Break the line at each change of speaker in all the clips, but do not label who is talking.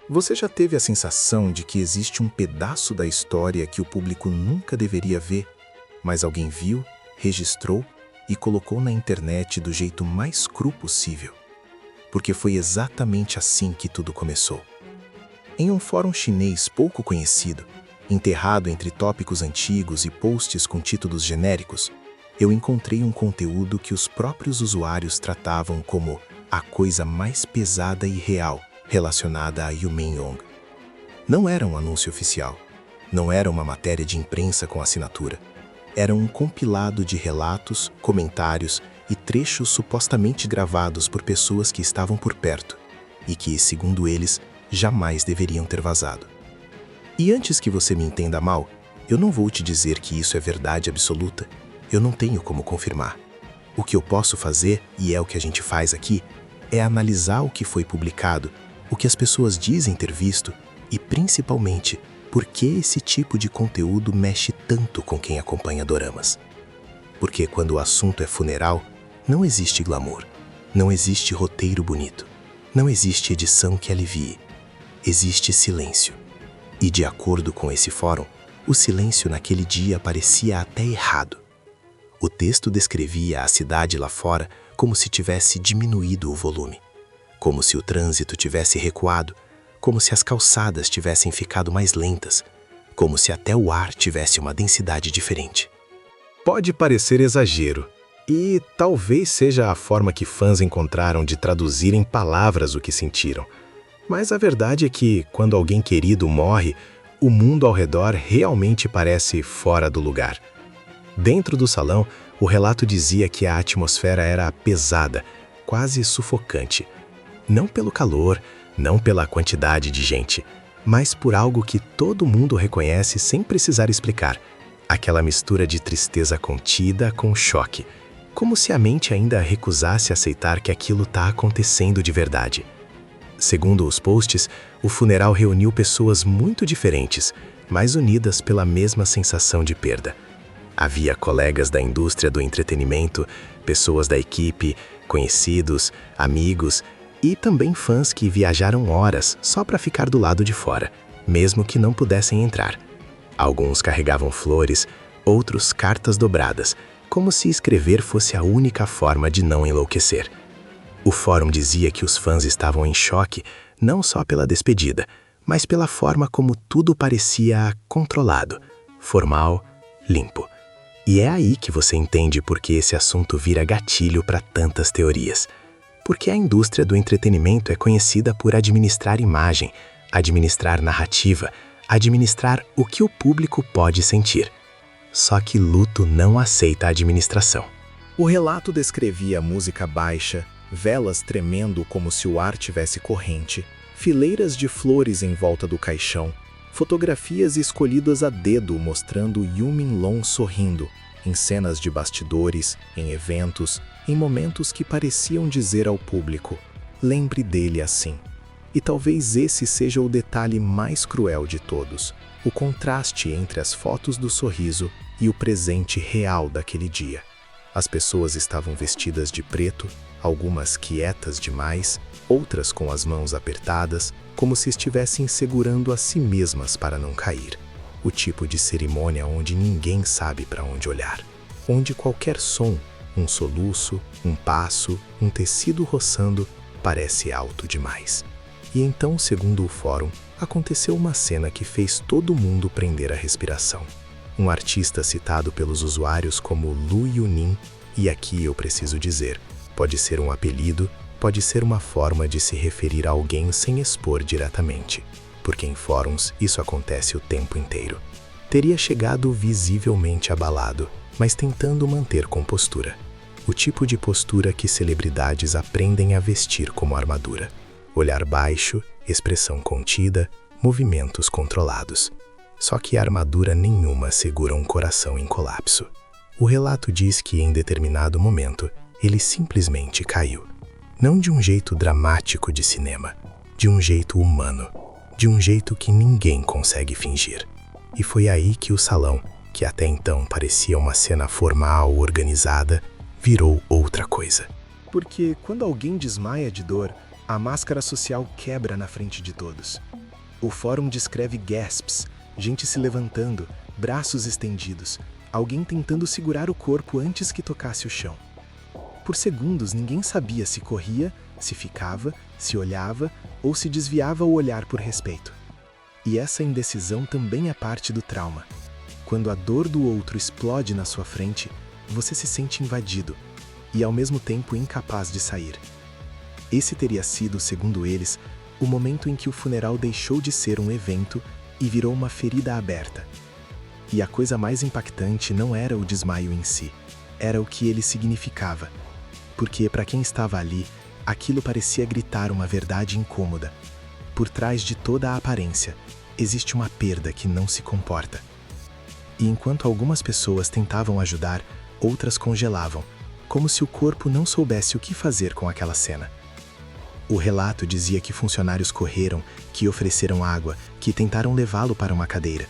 Você já teve a sensação de que existe um pedaço da história que o público nunca deveria ver, mas alguém viu, registrou e colocou na internet do jeito mais cru possível? Porque foi exatamente assim que tudo começou. Em um fórum chinês pouco conhecido, enterrado entre tópicos antigos e posts com títulos genéricos, eu encontrei um conteúdo que os próprios usuários tratavam como a coisa mais pesada e real relacionada a Yumenhong. Não era um anúncio oficial, não era uma matéria de imprensa com assinatura. Era um compilado de relatos, comentários e trechos supostamente gravados por pessoas que estavam por perto e que, segundo eles, jamais deveriam ter vazado. E antes que você me entenda mal, eu não vou te dizer que isso é verdade absoluta. Eu não tenho como confirmar. O que eu posso fazer, e é o que a gente faz aqui, é analisar o que foi publicado, o que as pessoas dizem ter visto e, principalmente, por que esse tipo de conteúdo mexe tanto com quem acompanha doramas. Porque quando o assunto é funeral, não existe glamour, não existe roteiro bonito, não existe edição que alivie. Existe silêncio. E de acordo com esse fórum, o silêncio naquele dia parecia até errado. O texto descrevia a cidade lá fora como se tivesse diminuído o volume, como se o trânsito tivesse recuado, como se as calçadas tivessem ficado mais lentas, como se até o ar tivesse uma densidade diferente.
Pode parecer exagero, e talvez seja a forma que fãs encontraram de traduzir em palavras o que sentiram. Mas a verdade é que, quando alguém querido morre, o mundo ao redor realmente parece fora do lugar. Dentro do salão, o relato dizia que a atmosfera era pesada, quase sufocante. Não pelo calor, não pela quantidade de gente, mas por algo que todo mundo reconhece sem precisar explicar. Aquela mistura de tristeza contida com choque, como se a mente ainda recusasse aceitar que aquilo está acontecendo de verdade. Segundo os posts, o funeral reuniu pessoas muito diferentes, mas unidas pela mesma sensação de perda. Havia colegas da indústria do entretenimento, pessoas da equipe, conhecidos, amigos e também fãs que viajaram horas só para ficar do lado de fora, mesmo que não pudessem entrar. Alguns carregavam flores, outros cartas dobradas, como se escrever fosse a única forma de não enlouquecer. O fórum dizia que os fãs estavam em choque, não só pela despedida, mas pela forma como tudo parecia controlado, formal, limpo. E é aí que você entende por que esse assunto vira gatilho para tantas teorias. Porque a indústria do entretenimento é conhecida por administrar imagem, administrar narrativa, administrar o que o público pode sentir. Só que luto não aceita a administração.
O relato descrevia música baixa, velas tremendo como se o ar tivesse corrente, fileiras de flores em volta do caixão, fotografias escolhidas a dedo mostrando Yumin-Long sorrindo, em cenas de bastidores, em eventos, em momentos que pareciam dizer ao público, lembre dele assim. E talvez esse seja o detalhe mais cruel de todos, o contraste entre as fotos do sorriso e o presente real daquele dia. As pessoas estavam vestidas de preto, algumas quietas demais, outras com as mãos apertadas, como se estivessem segurando a si mesmas para não cair. O tipo de cerimônia onde ninguém sabe para onde olhar, onde qualquer som, um soluço, um passo, um tecido roçando, parece alto demais. E então, segundo o fórum, aconteceu uma cena que fez todo mundo prender a respiração. Um artista citado pelos usuários como Lu Yunin, e aqui eu preciso dizer, pode ser um apelido, pode ser uma forma de se referir a alguém sem expor diretamente, porque em fóruns isso acontece o tempo inteiro. Teria chegado visivelmente abalado, mas tentando manter compostura. O tipo de postura que celebridades aprendem a vestir como armadura. Olhar baixo, expressão contida, movimentos controlados. Só que armadura nenhuma segura um coração em colapso. O relato diz que em determinado momento, ele simplesmente caiu. Não de um jeito dramático de cinema, de um jeito humano, de um jeito que ninguém consegue fingir. E foi aí que o salão, que até então parecia uma cena formal, organizada, virou outra coisa.
Porque quando alguém desmaia de dor, a máscara social quebra na frente de todos.
O fórum descreve gasps, gente se levantando, braços estendidos, alguém tentando segurar o corpo antes que tocasse o chão. Por segundos ninguém sabia se corria, se ficava, se olhava ou se desviava o olhar por respeito. E essa indecisão também é parte do trauma. Quando a dor do outro explode na sua frente, você se sente invadido e ao mesmo tempo incapaz de sair. Esse teria sido, segundo eles, o momento em que o funeral deixou de ser um evento e virou uma ferida aberta. E a coisa mais impactante não era o desmaio em si, era o que ele significava. Porque, para quem estava ali, aquilo parecia gritar uma verdade incômoda. Por trás de toda a aparência, existe uma perda que não se comporta. E enquanto algumas pessoas tentavam ajudar, outras congelavam, como se o corpo não soubesse o que fazer com aquela cena. O relato dizia que funcionários correram, que ofereceram água, que tentaram levá-lo para uma cadeira,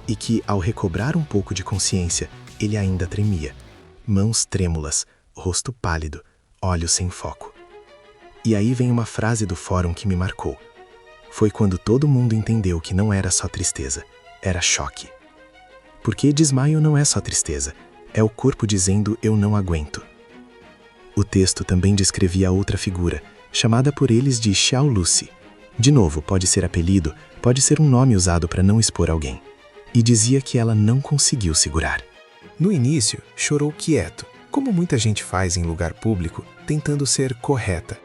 e que, ao recobrar um pouco de consciência, ele ainda tremia. Mãos trêmulas, rosto pálido, olhos sem foco. E aí vem uma frase do fórum que me marcou. Foi quando todo mundo entendeu que não era só tristeza, era choque. Porque desmaio não é só tristeza, é o corpo dizendo eu não aguento. O texto também descrevia outra figura, chamada por eles de Xiao Lucy. De novo, pode ser apelido, pode ser um nome usado para não expor alguém. E dizia que ela não conseguiu segurar.
No início, chorou quieto, como muita gente faz em lugar público, tentando ser correta.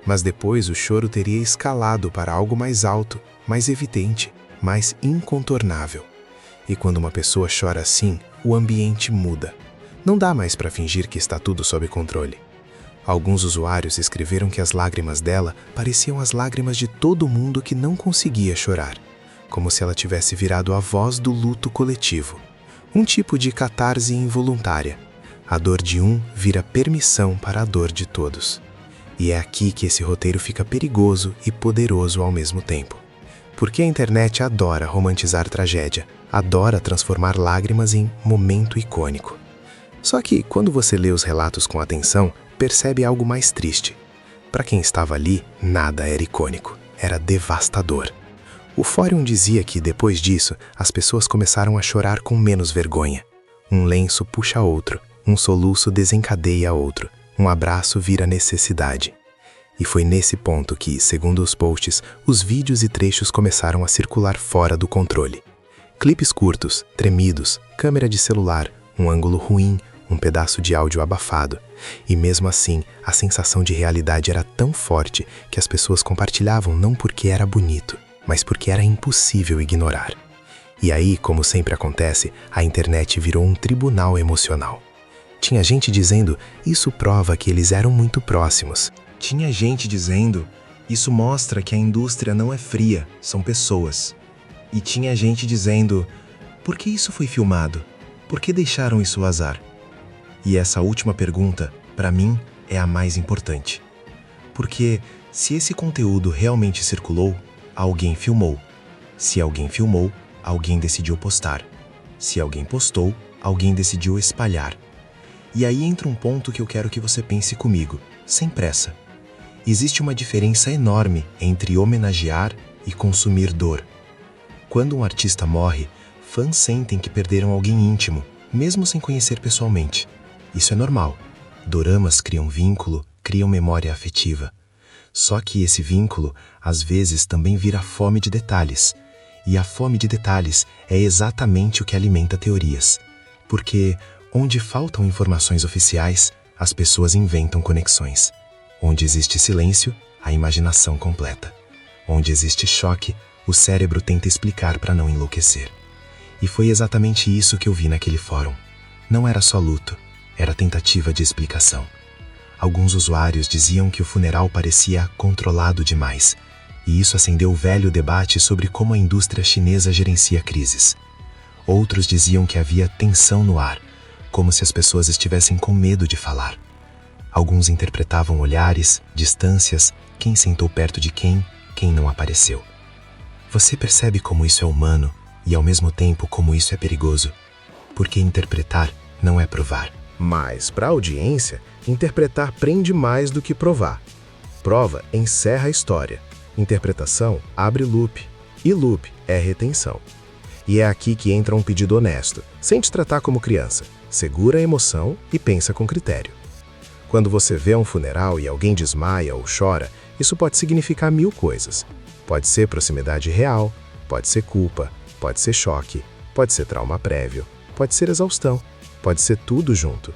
Mas depois o choro teria escalado para algo mais alto, mais evidente, mais incontornável. E quando uma pessoa chora assim, o ambiente muda. Não dá mais para fingir que está tudo sob controle. Alguns usuários escreveram que as lágrimas dela pareciam as lágrimas de todo mundo que não conseguia chorar, como se ela tivesse virado a voz do luto coletivo. Um tipo de catarse involuntária. A dor de um vira permissão para a dor de todos. E é aqui que esse roteiro fica perigoso e poderoso ao mesmo tempo. Porque a internet adora romantizar tragédia, adora transformar lágrimas em momento icônico. Só que, quando você lê os relatos com atenção, percebe algo mais triste. Para quem estava ali, nada era icônico, era devastador. O fórum dizia que, depois disso, as pessoas começaram a chorar com menos vergonha. Um lenço puxa outro, um soluço desencadeia outro, um abraço vira necessidade. E foi nesse ponto que, segundo os posts, os vídeos e trechos começaram a circular fora do controle. Clipes curtos, tremidos, câmera de celular, um ângulo ruim, um pedaço de áudio abafado. E mesmo assim, a sensação de realidade era tão forte que as pessoas compartilhavam não porque era bonito, mas porque era impossível ignorar. E aí, como sempre acontece, a internet virou um tribunal emocional. Tinha gente dizendo, isso prova que eles eram muito próximos. Tinha gente dizendo, isso mostra que a indústria não é fria, são pessoas. E tinha gente dizendo, por que isso foi filmado? Por que deixaram isso vazar? E essa última pergunta, para mim, é a mais importante. Porque, se esse conteúdo realmente circulou, alguém filmou. Se alguém filmou, alguém decidiu postar. Se alguém postou, alguém decidiu espalhar. E aí entra um ponto que eu quero que você pense comigo, sem pressa. Existe uma diferença enorme entre homenagear e consumir dor. Quando um artista morre, fãs sentem que perderam alguém íntimo, mesmo sem conhecer pessoalmente. Isso é normal. Doramas criam vínculo, criam memória afetiva. Só que esse vínculo, às vezes, também vira fome de detalhes. E a fome de detalhes é exatamente o que alimenta teorias. Porque, onde faltam informações oficiais, as pessoas inventam conexões. Onde existe silêncio, a imaginação completa. Onde existe choque, o cérebro tenta explicar para não enlouquecer. E foi exatamente isso que eu vi naquele fórum. Não era só luto, era tentativa de explicação. Alguns usuários diziam que o funeral parecia controlado demais, e isso acendeu o velho debate sobre como a indústria chinesa gerencia crises. Outros diziam que havia tensão no ar, como se as pessoas estivessem com medo de falar. Alguns interpretavam olhares, distâncias, quem sentou perto de quem não apareceu. Você percebe como isso é humano e, ao mesmo tempo, como isso é perigoso? Porque interpretar não é provar.
Mas, para a audiência, interpretar prende mais do que provar. Prova encerra a história. Interpretação abre loop. E loop é retenção. E é aqui que entra um pedido honesto, sem te tratar como criança. Segura a emoção e pensa com critério. Quando você vê um funeral e alguém desmaia ou chora, isso pode significar 1000 coisas. Pode ser proximidade real, pode ser culpa, pode ser choque, pode ser trauma prévio, pode ser exaustão, pode ser tudo junto.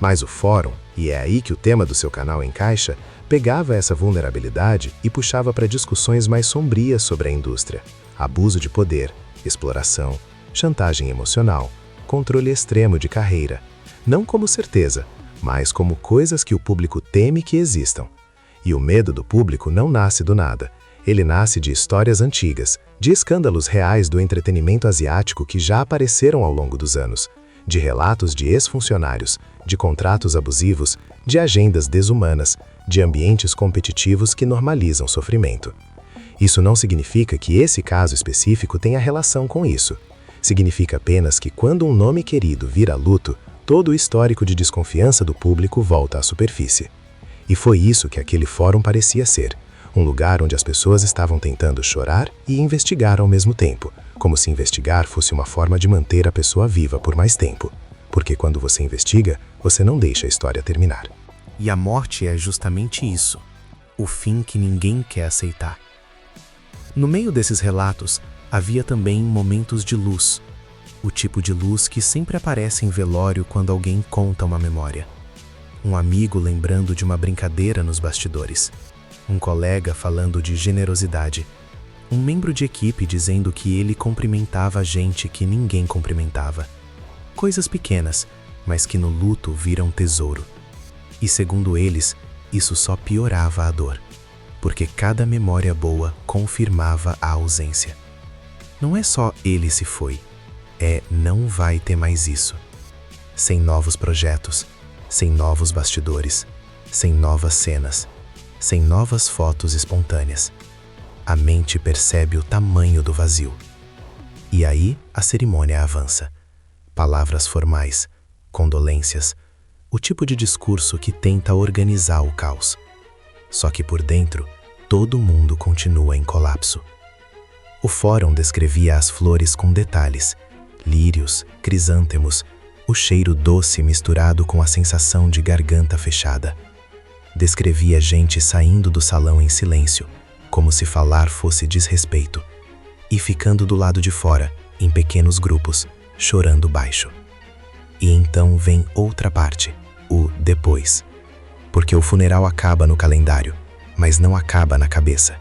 Mas o fórum, e é aí que o tema do seu canal encaixa, pegava essa vulnerabilidade e puxava para discussões mais sombrias sobre a indústria. Abuso de poder, exploração, chantagem emocional, controle extremo de carreira. Não como certeza, mas como coisas que o público teme que existam. E o medo do público não nasce do nada. Ele nasce de histórias antigas, de escândalos reais do entretenimento asiático que já apareceram ao longo dos anos, de relatos de ex-funcionários, de contratos abusivos, de agendas desumanas, de ambientes competitivos que normalizam sofrimento. Isso não significa que esse caso específico tenha relação com isso. Significa apenas que quando um nome querido vira luto, todo o histórico de desconfiança do público volta à superfície. E foi isso que aquele fórum parecia ser, um lugar onde as pessoas estavam tentando chorar e investigar ao mesmo tempo, como se investigar fosse uma forma de manter a pessoa viva por mais tempo. Porque quando você investiga, você não deixa a história terminar.
E a morte é justamente isso, o fim que ninguém quer aceitar. No meio desses relatos, havia também momentos de luz, o tipo de luz que sempre aparece em velório quando alguém conta uma memória. Um amigo lembrando de uma brincadeira nos bastidores, um colega falando de generosidade, um membro de equipe dizendo que ele cumprimentava gente que ninguém cumprimentava. Coisas pequenas, mas que no luto viram tesouro. E segundo eles, isso só piorava a dor, porque cada memória boa confirmava a ausência. Não é só ele se foi, não vai ter mais isso. Sem novos projetos, sem novos bastidores, sem novas cenas, sem novas fotos espontâneas. A mente percebe o tamanho do vazio. E aí a cerimônia avança. Palavras formais, condolências, o tipo de discurso que tenta organizar o caos. Só que por dentro, todo mundo continua em colapso. O fórum descrevia as flores com detalhes, lírios, crisântemos, o cheiro doce misturado com a sensação de garganta fechada. Descrevia gente saindo do salão em silêncio, como se falar fosse desrespeito, e ficando do lado de fora, em pequenos grupos, chorando baixo. E então vem outra parte, o depois. Porque o funeral acaba no calendário, mas não acaba na cabeça.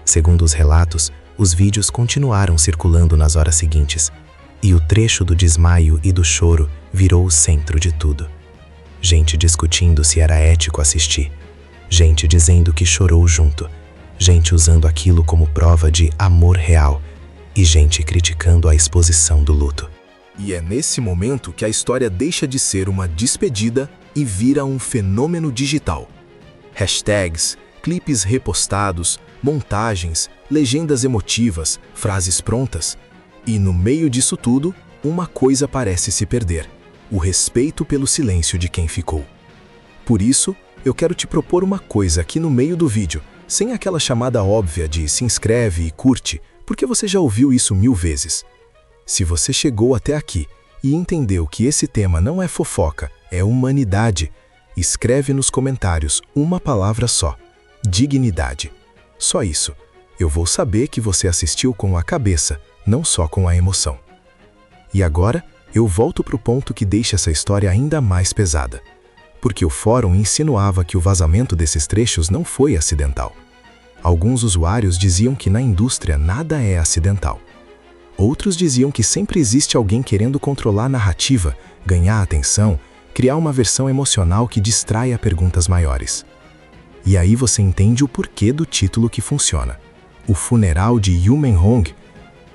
Segundo os relatos, os vídeos continuaram circulando nas horas seguintes, e o trecho do desmaio e do choro virou o centro de tudo. Gente discutindo se era ético assistir, gente dizendo que chorou junto, gente usando aquilo como prova de amor real e gente criticando a exposição do luto.
E é nesse momento que a história deixa de ser uma despedida e vira um fenômeno digital. Hashtags, clipes repostados, montagens, legendas emotivas, frases prontas. E no meio disso tudo, uma coisa parece se perder: o respeito pelo silêncio de quem ficou. Por isso, eu quero te propor uma coisa aqui no meio do vídeo, sem aquela chamada óbvia de se inscreve e curte, porque você já ouviu isso 1000 vezes. Se você chegou até aqui e entendeu que esse tema não é fofoca, é humanidade, escreve nos comentários uma palavra só: dignidade. Só isso. Eu vou saber que você assistiu com a cabeça, não só com a emoção. E agora, eu volto para o ponto que deixa essa história ainda mais pesada. Porque o fórum insinuava que o vazamento desses trechos não foi acidental. Alguns usuários diziam que na indústria nada é acidental. Outros diziam que sempre existe alguém querendo controlar a narrativa, ganhar atenção, criar uma versão emocional que distraia perguntas maiores. E aí você entende o porquê do título que funciona: O Funeral de Yu Men-hong.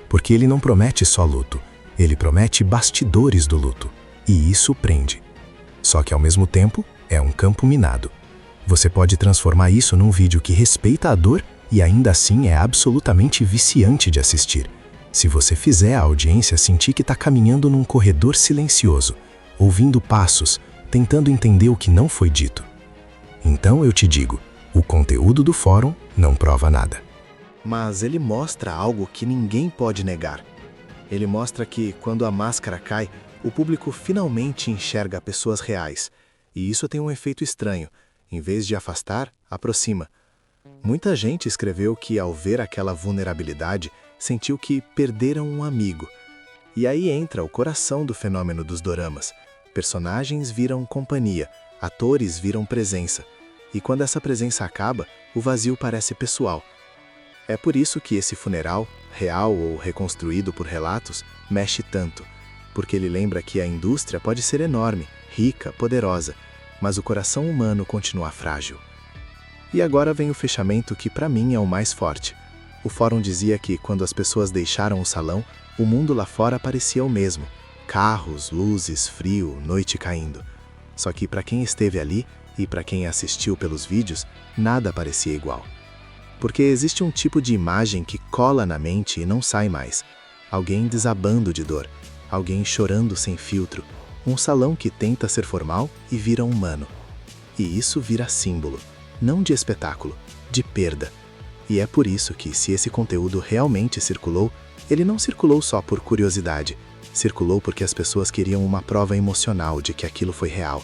Porque ele não promete só luto, ele promete bastidores do luto. E isso prende. Só que ao mesmo tempo, é um campo minado. Você pode transformar isso num vídeo que respeita a dor e ainda assim é absolutamente viciante de assistir. Se você fizer a audiência sentir que está caminhando num corredor silencioso, ouvindo passos, tentando entender o que não foi dito. Então eu te digo, o conteúdo do fórum não prova nada. Mas ele mostra algo que ninguém pode negar. Ele mostra que, quando a máscara cai, o público finalmente enxerga pessoas reais. E isso tem um efeito estranho. Em vez de afastar, aproxima. Muita gente escreveu que, ao ver aquela vulnerabilidade, sentiu que perderam um amigo. E aí entra o coração do fenômeno dos doramas. Personagens viram companhia, atores viram presença. E quando essa presença acaba, o vazio parece pessoal. É por isso que esse funeral, real ou reconstruído por relatos, mexe tanto. Porque ele lembra que a indústria pode ser enorme, rica, poderosa, mas o coração humano continua frágil. E agora vem o fechamento que para mim é o mais forte. O fórum dizia que quando as pessoas deixaram o salão, o mundo lá fora parecia o mesmo. Carros, luzes, frio, noite caindo. Só que para quem esteve ali e para quem assistiu pelos vídeos, nada parecia igual. Porque existe um tipo de imagem que cola na mente e não sai mais. Alguém desabando de dor, alguém chorando sem filtro, um salão que tenta ser formal e vira humano. E isso vira símbolo, não de espetáculo, de perda. E é por isso que, se esse conteúdo realmente circulou, ele não circulou só por curiosidade, circulou porque as pessoas queriam uma prova emocional de que aquilo foi real,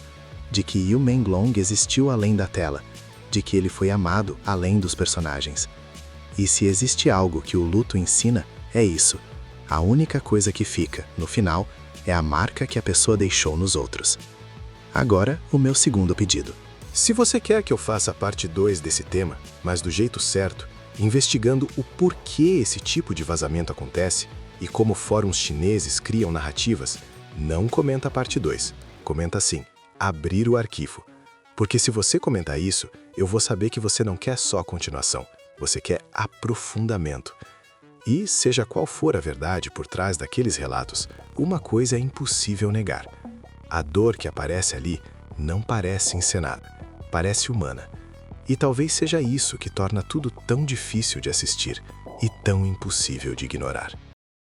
de que Yu Menglong existiu além da tela, de que ele foi amado além dos personagens. E se existe algo que o luto ensina, é isso. A única coisa que fica, no final, é a marca que a pessoa deixou nos outros. Agora, o meu segundo pedido.
Se você quer que eu faça a parte 2 desse tema, mas do jeito certo, investigando o porquê esse tipo de vazamento acontece e como fóruns chineses criam narrativas, não comenta a parte 2. Comenta assim, abrir o arquivo. Porque se você comentar isso, eu vou saber que você não quer só continuação, você quer aprofundamento. E, seja qual for a verdade por trás daqueles relatos, uma coisa é impossível negar. A dor que aparece ali não parece encenada, parece humana. E talvez seja isso que torna tudo tão difícil de assistir e tão impossível de ignorar.